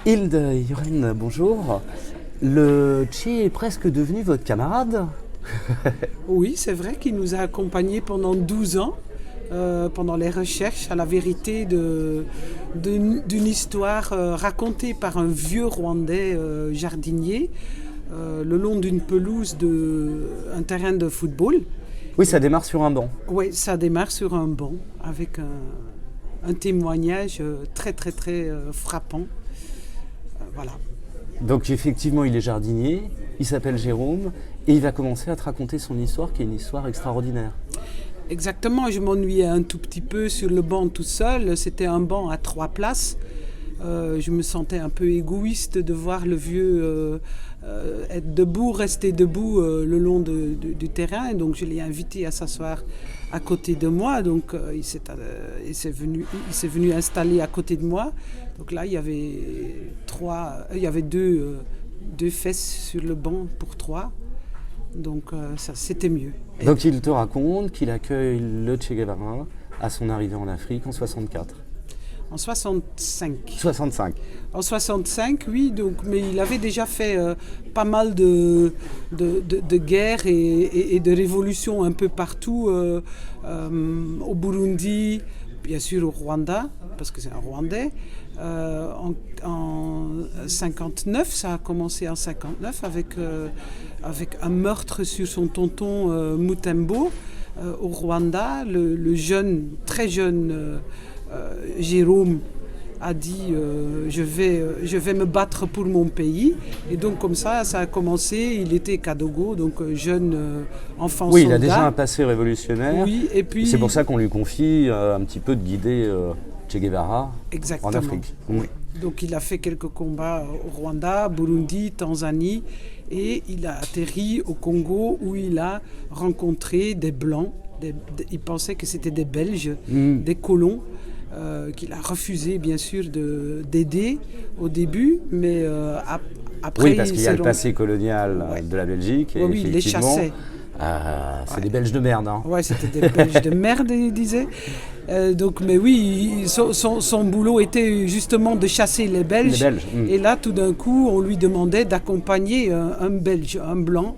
Hilde Yoren, bonjour. Le Che est presque devenu votre camarade. Oui, c'est vrai qu'il nous a accompagnés pendant 12 ans, pendant les recherches à la vérité d'une histoire racontée par un vieux Rwandais jardinier le long d'une pelouse un terrain de football. Oui, ça démarre sur un banc. Oui, ça démarre sur un banc avec un témoignage très très très frappant. Voilà. Donc effectivement, il est jardinier, il s'appelle Jérôme, et il va commencer à te raconter son histoire, qui est une histoire extraordinaire. Exactement, je m'ennuyais un tout petit peu sur le banc tout seul. C'était un banc à 3 places. Je me sentais un peu égoïste de voir le vieux être debout, rester debout le long du terrain. Et donc je l'ai invité à s'asseoir à côté de moi. Donc il s'est venu installer à côté de moi. Donc là il y avait deux fesses sur le banc pour 3. Donc ça c'était mieux. Donc il te raconte qu'il accueille le Che Guevara à son arrivée en Afrique en 64. En 65. 65. En 65, oui, donc, mais il avait déjà fait pas mal de guerres et de révolutions un peu partout, au Burundi, bien sûr au Rwanda, parce que c'est un Rwandais. En 59, ça a commencé en 59 avec un meurtre sur son tonton Mutembo au Rwanda. Le jeune, très jeune Jérôme a dit je vais me battre pour mon pays, et donc comme ça a commencé. Il était Kadogo, donc jeune enfant oui, soldat. il a déjà un passé révolutionnaire. Oui, et puis c'est pour ça qu'on lui confie un petit peu de guider Che Guevara exactement. en Afrique. Oui. Donc il a fait quelques combats au Rwanda, Burundi, Tanzanie, et il a atterri au Congo où il a rencontré des Blancs. Il pensait que c'était des Belges, des colons. Qu'il a refusé bien sûr d'aider au début, mais après... Oui, parce qu'il y a le passé colonial de la Belgique. Et oui, il les chassait. C'est des Belges de merde. Hein. Oui, c'était des Belges de merde, il disait. Donc, mais oui, son boulot était justement de chasser les Belges. Et là, tout d'un coup, on lui demandait d'accompagner un Belge, un Blanc.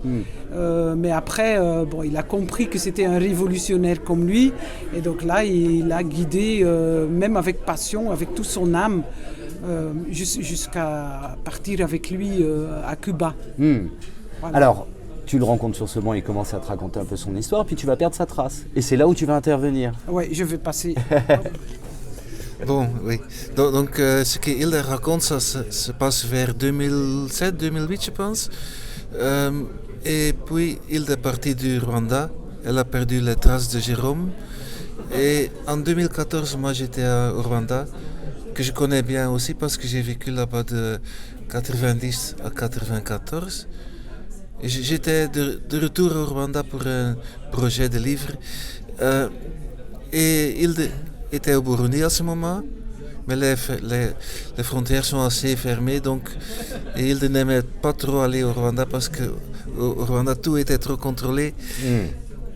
Mais après, il a compris que c'était un révolutionnaire comme lui. Et donc là, il a guidé, même avec passion, avec toute son âme, jusqu'à partir avec lui à Cuba. Voilà. Alors, tu le rencontres sur ce banc, il commence à te raconter un peu son histoire, puis tu vas perdre sa trace. Et c'est là où tu vas intervenir. Oui, je vais passer. Bon, oui. Donc, ce que Hilde raconte, ça se passe vers 2007-2008, je pense. Et puis, Hilde est partie du Rwanda. Elle a perdu les traces de Jérôme. Et en 2014, moi, j'étais au Rwanda, que je connais bien aussi parce que j'ai vécu là-bas de 90 à 94. J'étais de retour au Rwanda pour un projet de livre. Et Hilde était au Burundi à ce moment, mais les frontières sont assez fermées, donc Hilde n'aimait pas trop aller au Rwanda parce qu'au Rwanda tout était trop contrôlé.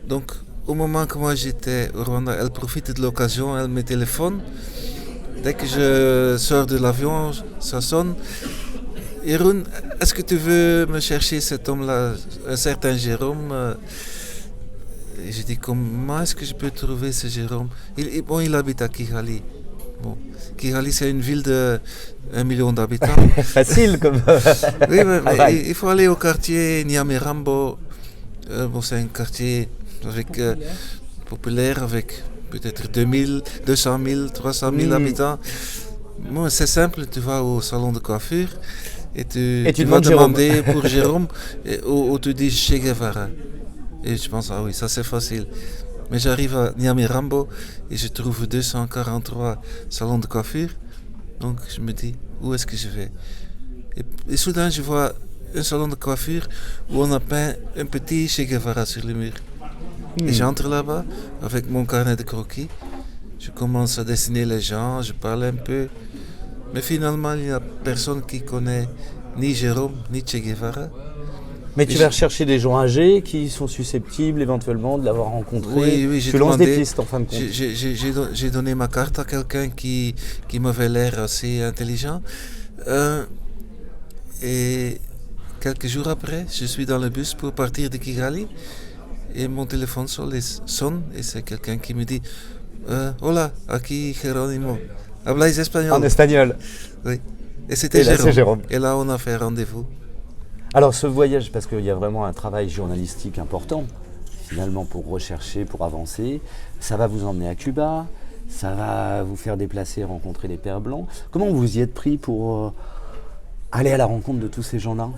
Donc au moment que moi j'étais au Rwanda, elle profite de l'occasion, elle me téléphone. Dès que je sors de l'avion, ça sonne. Jeroen, est-ce que tu veux me chercher cet homme-là, un certain Jérôme? Et je dis, comment est-ce que je peux trouver ce Jérôme? Il habite à Kigali. Bon, Kigali, c'est une ville de 1 million d'habitants. Facile comme... Oui, mais il faut aller au quartier Nyamirambo. C'est un quartier populaire avec peut-être 2000, 200 000, 300 000 habitants. Bon, c'est simple, tu vas au salon de coiffure. Et tu vas demander pour Jérôme ou tu dis Che Guevara. Et je pense, ah oui, ça c'est facile. Mais j'arrive à Nyamirambo et je trouve 243 salons de coiffure. Donc je me dis, où est-ce que je vais? Et soudain, je vois un salon de coiffure où on a peint un petit Che Guevara sur le mur. Et j'entre là-bas avec mon carnet de croquis. Je commence à dessiner les gens, je parle un peu. Mais finalement, il n'y a personne qui connaît ni Jérôme, ni Che Guevara. Mais tu vas rechercher des gens âgés qui sont susceptibles éventuellement de l'avoir rencontré. Oui, tu lances des pistes en fin de compte. J'ai donné ma carte à quelqu'un qui m'avait l'air assez intelligent. Et quelques jours après, je suis dans le bus pour partir de Kigali et mon téléphone sonne et c'est quelqu'un qui me dit Hola, aquí Jerónimo. Habláis espagnol? En espagnol. Oui. Et c'était Jérôme. Et là, on a fait rendez-vous. Alors ce voyage, parce qu'il y a vraiment un travail journalistique important, finalement, pour rechercher, pour avancer, ça va vous emmener à Cuba, ça va vous faire déplacer, rencontrer les Pères Blancs. Comment vous y êtes pris pour aller à la rencontre de tous ces gens-là?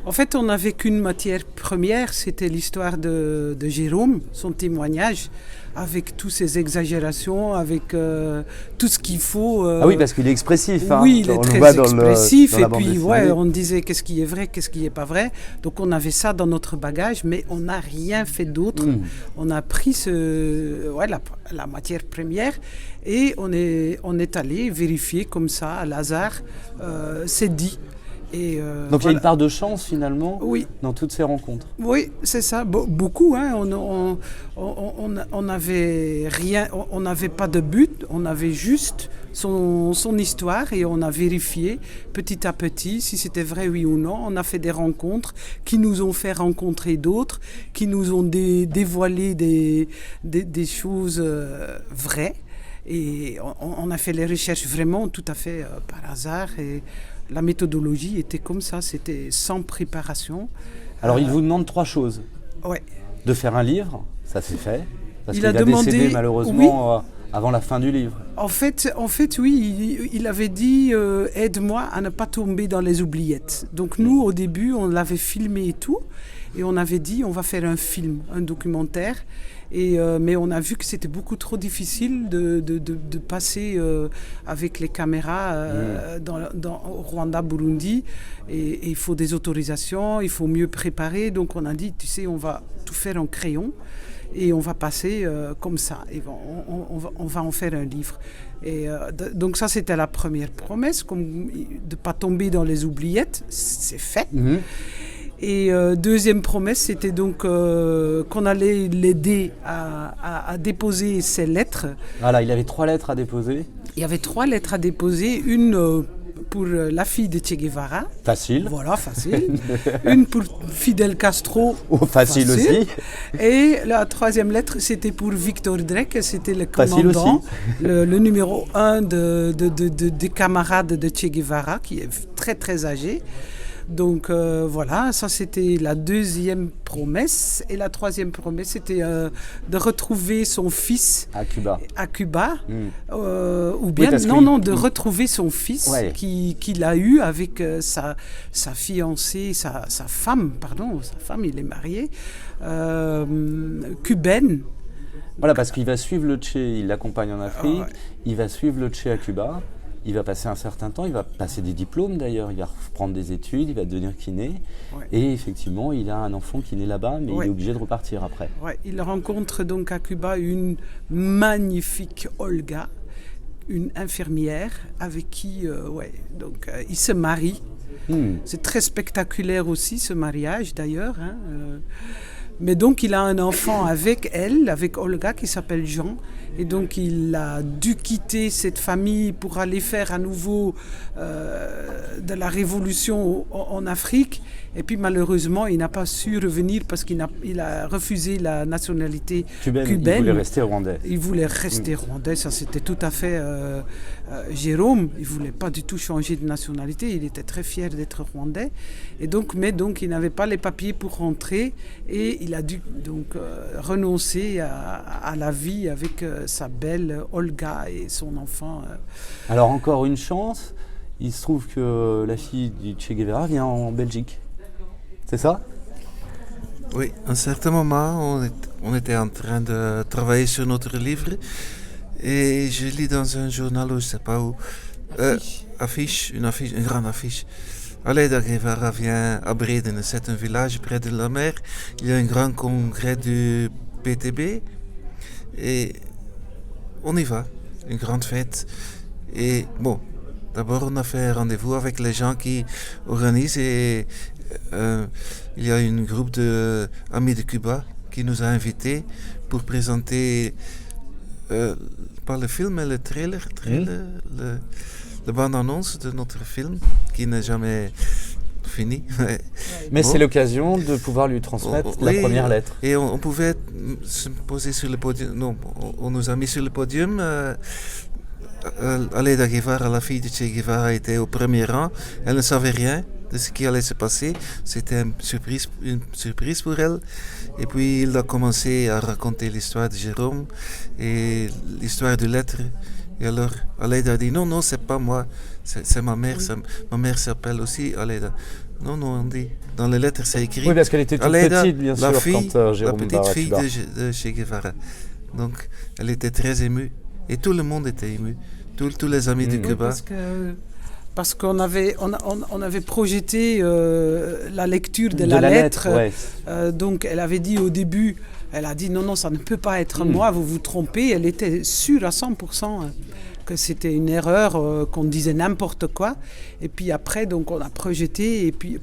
En fait, on n'avait qu'une matière première, c'était l'histoire de Jérôme, son témoignage, avec toutes ses exagérations, avec tout ce qu'il faut. Ah oui, parce qu'il est expressif. Hein, oui, il est très expressif. Et puis, on disait qu'est-ce qui est vrai, qu'est-ce qui n'est pas vrai. Donc, on avait ça dans notre bagage, mais on n'a rien fait d'autre. On a pris la matière première et on est allé vérifier comme ça, à hasard, c'est dit. Et donc il y a une part de chance finalement dans toutes ces rencontres. Oui, c'est ça, beaucoup. Hein. On n'avait rien, on n'avait pas de but, on avait juste son histoire et on a vérifié petit à petit si c'était vrai oui ou non. On a fait des rencontres qui nous ont fait rencontrer d'autres, qui nous ont dévoilé des choses vraies. Et on a fait les recherches vraiment tout à fait par hasard et la méthodologie était comme ça, c'était sans préparation. Alors il vous demande 3 choses. Ouais. De faire un livre, ça c'est fait, parce qu'il a demandé, décédé malheureusement avant la fin du livre. En fait oui, il avait dit aide-moi à ne pas tomber dans les oubliettes. Donc nous au début on l'avait filmé et tout, et on avait dit on va faire un film, un documentaire. Mais on a vu que c'était beaucoup trop difficile de passer avec les caméras au Rwanda, Burundi. Et il faut des autorisations, il faut mieux préparer. Donc on a dit, tu sais, on va tout faire en crayon et on va passer comme ça. Et on va en faire un livre. Et donc ça, c'était la première promesse, de ne pas tomber dans les oubliettes. C'est fait. Et deuxième promesse, c'était donc qu'on allait l'aider à déposer ses lettres. Voilà, il avait 3 lettres à déposer. Il y avait 3 lettres à déposer, une pour la fille de Che Guevara. Facile. Voilà, facile. Une pour Fidel Castro. Facile aussi. Et la 3e lettre, c'était pour Victor Drek, c'était le commandant, le numéro 1 des camarades de Che Guevara, qui est très très âgé. Donc voilà, ça c'était la 2e promesse. Et la 3e promesse, c'était de retrouver son fils à Cuba. Ou bien, de retrouver son fils qu'il a eu avec sa fiancée, sa femme, il est marié, cubaine. Voilà, parce qu'il va suivre le Che, il l'accompagne en Afrique, il va suivre le Che à Cuba. Il va passer un certain temps, il va passer des diplômes d'ailleurs, il va reprendre des études, il va devenir kiné. Et effectivement, il a un enfant qui naît là-bas, mais il est obligé de repartir après. Il rencontre donc à Cuba une magnifique Olga, une infirmière avec qui il se marie. C'est très spectaculaire aussi ce mariage d'ailleurs. Hein. Mais donc il a un enfant avec elle, avec Olga, qui s'appelle Jean. Et donc il a dû quitter cette famille pour aller faire à nouveau de la révolution en Afrique. Et puis malheureusement, il n'a pas su revenir parce qu'il a refusé la nationalité cubaine. Il voulait rester rwandais. Il voulait rester rwandais, ça c'était tout à fait Jérôme. Il ne voulait pas du tout changer de nationalité, il était très fier d'être rwandais. Et donc, il n'avait pas les papiers pour rentrer et il a dû donc renoncer à la vie avec sa belle Olga et son enfant. Alors encore une chance, il se trouve que la fille du Che Guevara vient en Belgique. C'est ça? Oui, à un certain moment, on était en train de travailler sur notre livre et je lis dans un journal, je ne sais pas où, une grande affiche. Aleida Guevara vient à Bredene, c'est un village près de la mer. Il y a un grand congrès du PTB et on y va, une grande fête. Et bon, d'abord on a fait rendez-vous avec les gens qui organisent et il y a un groupe d'amis de Cuba qui nous a invités pour présenter pas le film mais le trailer la bande-annonce de notre film, qui n'est jamais fini. Mais c'est l'occasion de pouvoir lui transmettre la première lettre. Et on pouvait se poser sur le podium. Non, on nous a mis sur le podium. Aleida Guevara, la fille de Che Guevara, était au premier rang. Elle ne savait rien de ce qui allait se passer. C'était une surprise pour elle. Et puis il a commencé à raconter l'histoire de Jérôme et l'histoire de lettres. Et alors Aleida a dit non, c'est pas moi, c'est ma mère. Ma mère s'appelle aussi Aleida. Non, on dit. Dans les lettres, c'est écrit. Oui, parce qu'elle était toute Aleida, petite, bien sûr, la petite fille de Che Guevara. Donc, elle était très émue. Et tout le monde était ému. Tous les amis de Cuba. Parce qu'on avait projeté la lecture de la lettre. Ouais. Donc, elle avait dit au début, elle a dit non, ça ne peut pas être moi, vous vous trompez. Elle était sûre à 100% que c'était une erreur, qu'on disait n'importe quoi. Et puis après, donc, on a projeté, et puis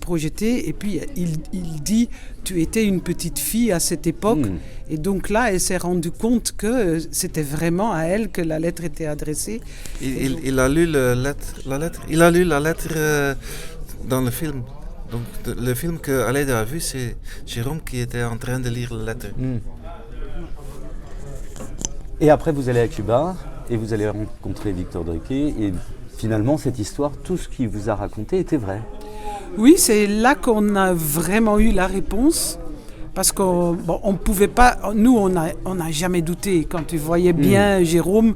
il dit, tu étais une petite fille à cette époque. Et donc là, elle s'est rendue compte que c'était vraiment à elle que la lettre était adressée. Il a lu la lettre. Il a lu la lettre dans le film. Donc le film que Aleida a vu, c'est Jérôme qui était en train de lire la lettre. Et après, vous allez à Cuba et vous allez rencontrer Victor Dréqué. Et finalement, cette histoire, tout ce qu'il vous a raconté était vrai. Oui, c'est là qu'on a vraiment eu la réponse. Parce qu'on ne pouvait pas, nous on n'a jamais douté. Quand tu voyais bien Jérôme,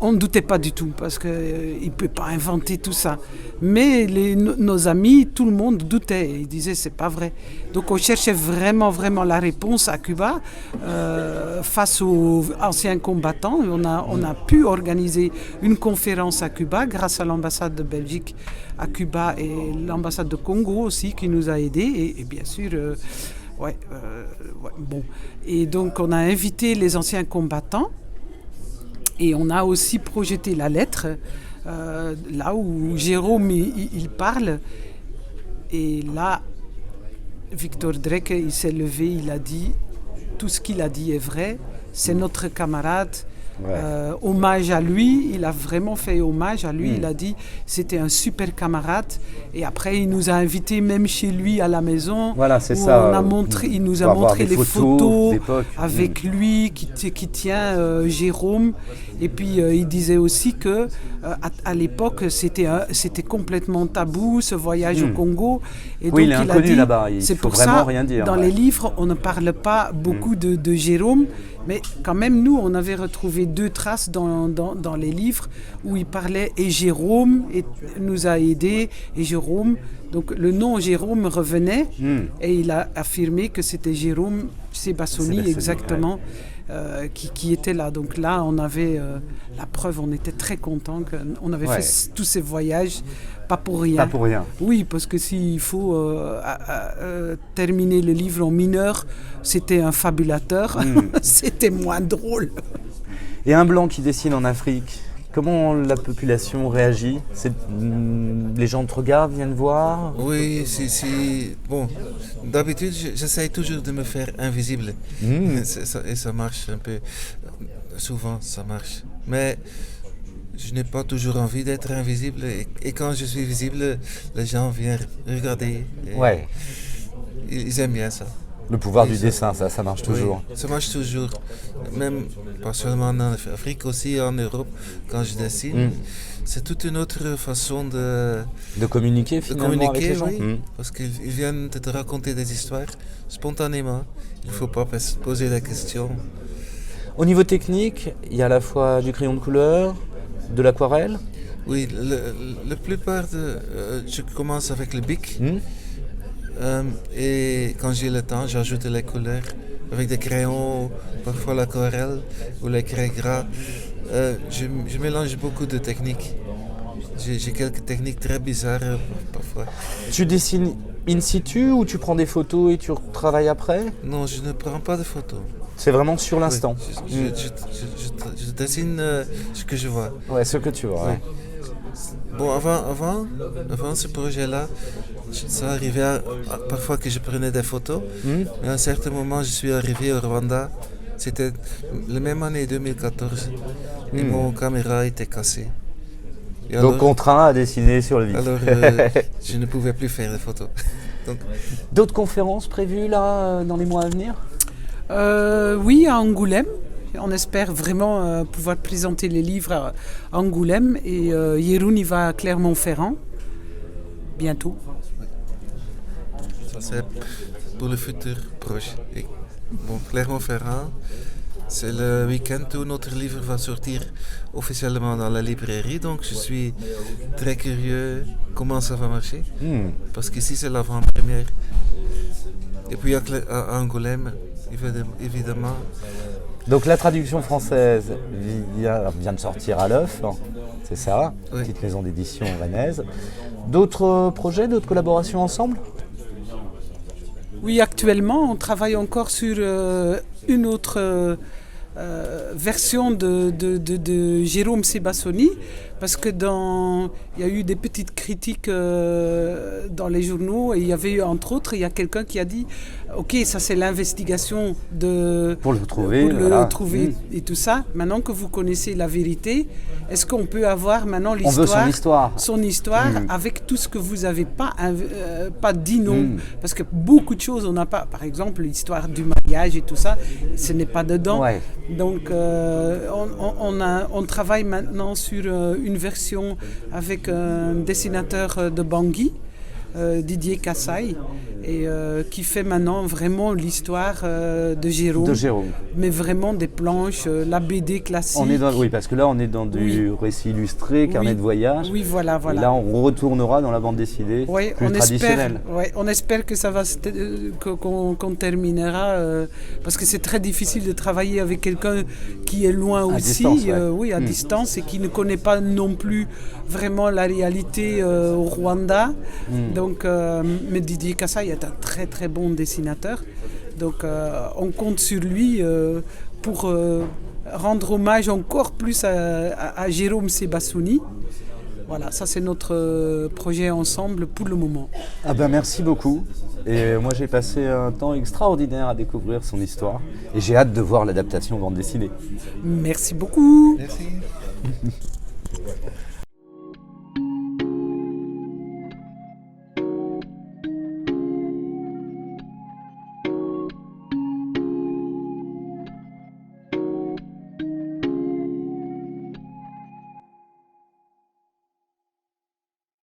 on ne doutait pas du tout parce qu'il ne peut pas inventer tout ça. Mais nos amis, tout le monde doutait. Ils disaient c'est pas vrai. Donc on cherchait vraiment la réponse à Cuba face aux anciens combattants. On a pu organiser une conférence à Cuba grâce à l'ambassade de Belgique à Cuba et l'ambassade de Congo aussi qui nous a aidés. Et bien sûr... bon. Et donc on a invité les anciens combattants et on a aussi projeté la lettre là où Jérôme il parle. Et là, Victor Dréqué, il s'est levé, il a dit tout ce qu'il a dit est vrai, c'est notre camarade. Hommage à lui, il a vraiment fait hommage à lui. Il a dit c'était un super camarade. Et après il nous a invités même chez lui à la maison. Voilà, c'est ça. Il nous a montré les photos avec lui qui tient Jérôme. Et puis il disait aussi que à l'époque c'était complètement tabou ce voyage au Congo. Et donc, il est inconnu là-bas. C'est pour vraiment ça rien dire. Dans les livres on ne parle pas beaucoup de Jérôme. Mais quand même, nous, on avait retrouvé 2 traces dans les livres où il parlait et Jérôme nous a aidés et Jérôme. Donc le nom Jérôme revenait et il a affirmé que c'était Jérôme Sebassoni exactement qui était là. Donc là, on avait la preuve, on était très contents qu'on avait fait tous ces voyages. Pas pour rien. Pas pour rien. Oui, parce que s'il faut terminer le livre en mineur, c'était un fabulateur, c'était moins drôle. Et un blanc qui dessine en Afrique, comment la population réagit ? Les gens te regardent, viennent voir ? Oui, bon, d'habitude, j'essaye toujours de me faire invisible. Et ça marche un peu. Souvent, ça marche. Mais... je n'ai pas toujours envie d'être invisible et quand je suis visible, les gens viennent regarder. Ils aiment bien ça. Le pouvoir du dessin, ça marche toujours. Oui, ça marche toujours. Même pas seulement en Afrique, aussi en Europe, quand je dessine. C'est toute une autre façon de communiquer finalement avec les gens. Parce qu'ils viennent te raconter des histoires spontanément. Il ne faut pas poser des questions. Au niveau technique, il y a à la fois du crayon de couleur, de l'aquarelle ? Oui, la plupart je commence avec le bic. Et quand j'ai le temps, j'ajoute les couleurs avec des crayons, parfois l'aquarelle ou les crayons gras. Je mélange beaucoup de techniques. J'ai quelques techniques très bizarres parfois. Tu dessines in situ ou tu prends des photos et tu travailles après ? Non, je ne prends pas de photos. C'est vraiment sur l'instant. Oui, je dessine ce que je vois. Ouais, ce que tu vois. Ouais. Bon, avant ce projet-là, ça arrivait parfois que je prenais des photos. Mais à un certain moment, je suis arrivé au Rwanda. C'était la même année 2014. Et mon caméra était cassée. Et donc contraint à dessiner sur le vitre. Alors je ne pouvais plus faire de photos. Donc... D'autres conférences prévues là dans les mois à venir? Oui, à Angoulême. On espère vraiment pouvoir présenter les livres à Angoulême et Jeroen y va à Clermont-Ferrand bientôt. Ça c'est pour le futur proche. Et, bon, Clermont-Ferrand, c'est le week-end où notre livre va sortir officiellement dans la librairie, donc je suis très curieux comment ça va marcher, parce qu'ici c'est l'avant-première. Et puis à Angoulême, évidemment. Donc la traduction française vient de sortir à l'œuf, c'est ça, oui. Petite maison d'édition rennaise. D'autres projets, d'autres collaborations ensemble? Oui, actuellement, on travaille encore sur une autre version de Jérôme Sebassoni, parce que il y a eu des petites critiques dans les journaux, et il y avait eu, entre autres, il y a quelqu'un qui a dit ok, ça c'est l'investigation pour le trouver, et tout ça. Maintenant que vous connaissez la vérité, est-ce qu'on peut avoir maintenant l'histoire? On veut son histoire avec tout ce que vous n'avez pas dit non. Parce que beaucoup de choses, on n'a pas. Par exemple, l'histoire du mariage et tout ça, ce n'est pas dedans. Ouais. Donc, on travaille maintenant sur une version avec un dessinateur de Bangui, Didier Kassai, et qui fait maintenant vraiment l'histoire de Jérôme. Mais vraiment des planches, la BD classique. Oui, parce que là on est dans du récit illustré, carnet de voyage. Oui, voilà. Et là on retournera dans la bande dessinée plus traditionnelle. On espère que ça va qu'on terminera, parce que c'est très difficile de travailler avec quelqu'un qui est loin aussi, à distance, et qui ne connaît pas non plus vraiment la réalité au Rwanda. Donc, mais Didier Kassai est un très très bon dessinateur, donc on compte sur lui pour rendre hommage encore plus à Jérôme Sebassoni. Voilà, ça c'est notre projet ensemble pour le moment. Ah ben merci beaucoup. Et moi j'ai passé un temps extraordinaire à découvrir son histoire, et j'ai hâte de voir l'adaptation bande dessinée. Merci beaucoup. Merci.